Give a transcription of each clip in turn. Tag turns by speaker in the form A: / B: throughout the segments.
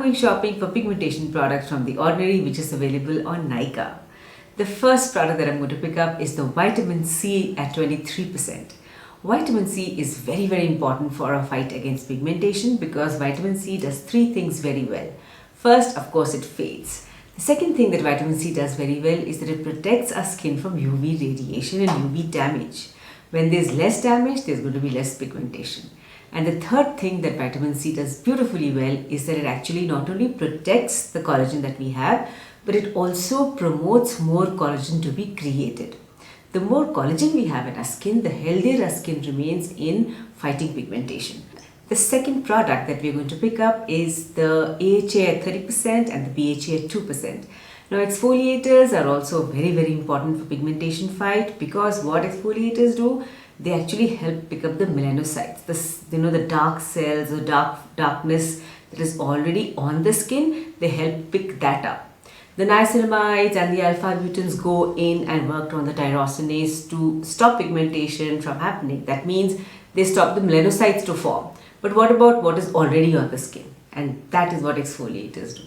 A: going shopping for pigmentation products from The Ordinary, which is available on Nykaa. The first product that I'm going to pick up is the vitamin C at 23%. Vitamin C is very, very important for our fight against pigmentation because vitamin C does three things very well. First, of course, it fades. The second thing that vitamin C does very well is that it protects our skin from UV radiation and UV damage. When there's less damage, there's going to be less pigmentation. And the third thing that vitamin C does beautifully well is that it actually not only protects the collagen that we have, but it also promotes more collagen to be created. The more collagen we have in our skin, the healthier our skin remains in fighting pigmentation. The second product that we're going to pick up is the AHA at 30% and the BHA at 2%. Now exfoliators are also very, very important for pigmentation fight because what exfoliators do, they actually help pick up the melanocytes, the dark cells or darkness that is already on the skin, they help pick that up. The niacinamides and the alpha-butans go in and worked on the tyrosinase to stop pigmentation from happening. That means they stop the melanocytes to form. But what about what is already on the skin? And that is what exfoliators do.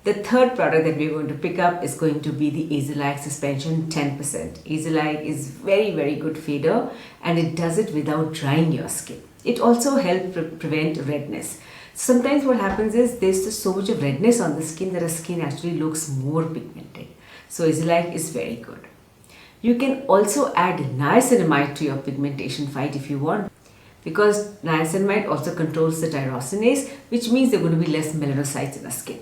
A: The third product that we're going to pick up is going to be the Azilite Suspension 10%. Azilite is very, very good fader and it does it without drying your skin. It also helps prevent redness. Sometimes what happens is there's just so much of redness on the skin that our skin actually looks more pigmented. So Azilite is very good. You can also add niacinamide to your pigmentation fight if you want, because niacinamide also controls the tyrosinase, which means there are going to be less melanocytes in the skin.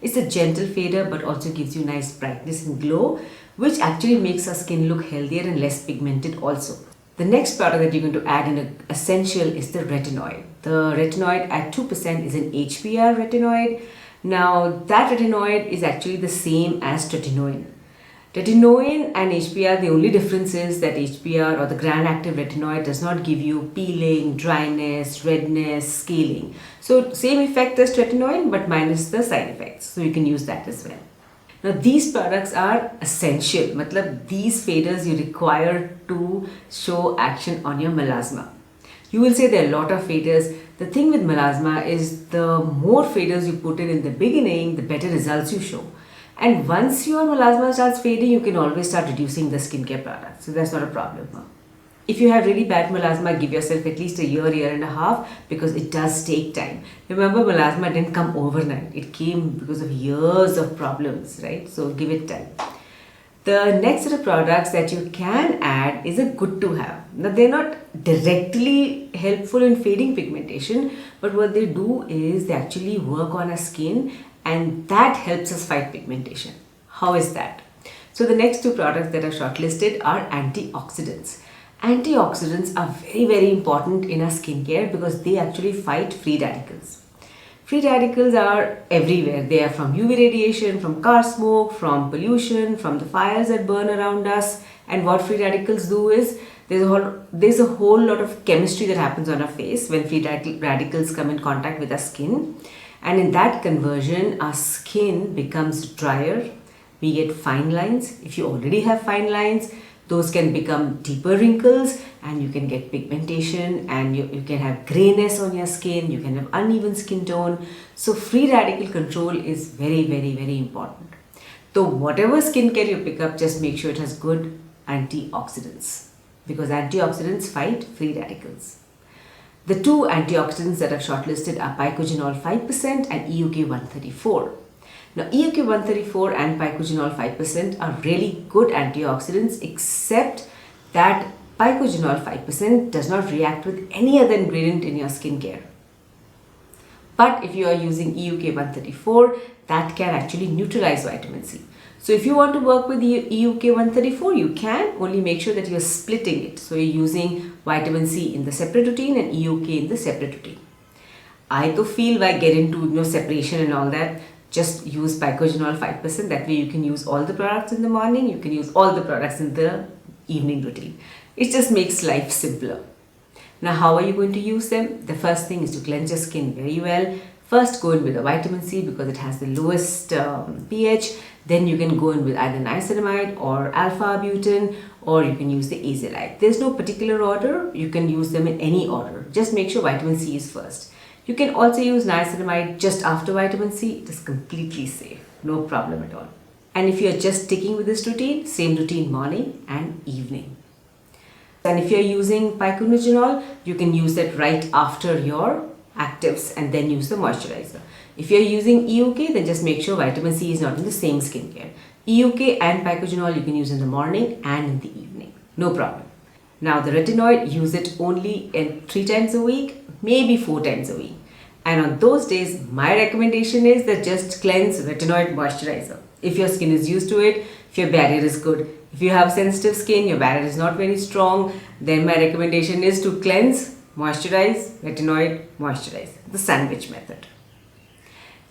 A: It's a gentle fader but also gives you nice brightness and glow, which actually makes our skin look healthier and less pigmented also. The next product that you're going to add in an essential is the retinoid. The retinoid at 2% is an HPR retinoid. Now that retinoid is actually the same as tretinoin. Tretinoin and HPR, the only difference is that HPR or the gram active retinoid does not give you peeling, dryness, redness, scaling. So same effect as tretinoin but minus the side effects. So you can use that as well. Now these products are essential. Matlab these faders you require to show action on your melasma. You will say there are a lot of faders. The thing with melasma is the more faders you put in the beginning, the better results you show. And once your melasma starts fading, you can always start reducing the skincare products. So that's not a problem. If you have really bad melasma, give yourself at least a year and a half because it does take time. Remember, melasma didn't come overnight. It came because of years of problems, right? So give it time. The next set of products that you can add is a good to have. Now they're not directly helpful in fading pigmentation, but what they do is they actually work on our skin and that helps us fight pigmentation. How is that? So the next two products that are shortlisted are antioxidants. Antioxidants are very, very important in our skincare because they actually fight free radicals. Free radicals are everywhere. They are from UV radiation, from car smoke, from pollution, from the fires that burn around us. And what free radicals do is there's a whole lot of chemistry that happens on our face when free radicals come in contact with our skin. And in that conversion, our skin becomes drier. We get fine lines. If you already have fine lines, those can become deeper wrinkles and you can get pigmentation and you can have grayness on your skin, you can have uneven skin tone. So free radical control is very, very, very important. So whatever skincare you pick up, just make sure it has good antioxidants because antioxidants fight free radicals. The two antioxidants that are shortlisted are picogenol 5% and EUK 134. Now EUK 134 and picogenol 5% are really good antioxidants except that picogenol 5% does not react with any other ingredient in your skincare. But if you are using EUK 134, that can actually neutralize vitamin C. So if you want to work with EUK 134, you can, only make sure that you are splitting it. So you're using vitamin C in the separate routine and EUK in the separate routine. I though feel why get into separation and all that, just use picogenol 5%. That way you can use all the products in the morning, you can use all the products in the evening routine. It just makes life simpler. Now how are you going to use them? The first thing is to cleanse your skin very well. First go in with a vitamin C because it has the lowest pH. Then you can go in with either niacinamide or alpha-butin, or you can use the Azilite. There's no particular order. You can use them in any order. Just make sure vitamin C is first. You can also use niacinamide just after vitamin C. It is completely safe, no problem at all. And if you're just sticking with this routine, same routine morning and evening. And if you're using piconogenol, you can use that right after your actives and then use the moisturizer. If you're using EUK, then just make sure vitamin C is not in the same skincare. EUK and picogenol you can use in the morning and in the evening. No problem. Now the retinoid, use it only 3 times a week, maybe 4 times a week. And on those days, my recommendation is that just cleanse retinoid moisturizer. If your skin is used to it, if your barrier is good. If you have sensitive skin, your barrier is not very strong, then my recommendation is to cleanse, moisturize, retinoid, moisturize. The sandwich method.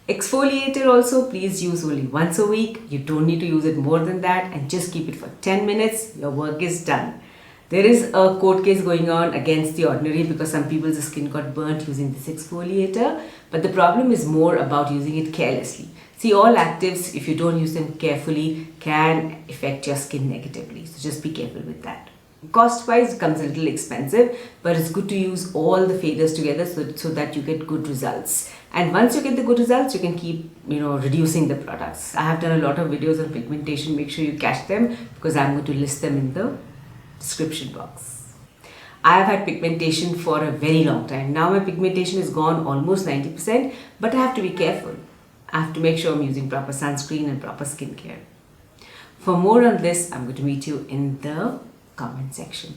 A: Exfoliator also, please use only once a week. You don't need to use it more than that, and just keep it for 10 minutes. Your work is done. There is a court case going on against The Ordinary because some people's skin got burnt using this exfoliator. But the problem is more about using it carelessly. See, all actives, if you don't use them carefully, can affect your skin negatively. So just be careful with that. Cost-wise, it comes a little expensive, but it's good to use all the faders together so that you get good results. And once you get the good results, you can keep, reducing the products. I have done a lot of videos on pigmentation. Make sure you catch them because I'm going to list them in the description box. I have had pigmentation for a very long time. Now my pigmentation is gone almost 90%, but I have to be careful. I have to make sure I'm using proper sunscreen and proper skincare. For more on this, I'm going to meet you in the comment section.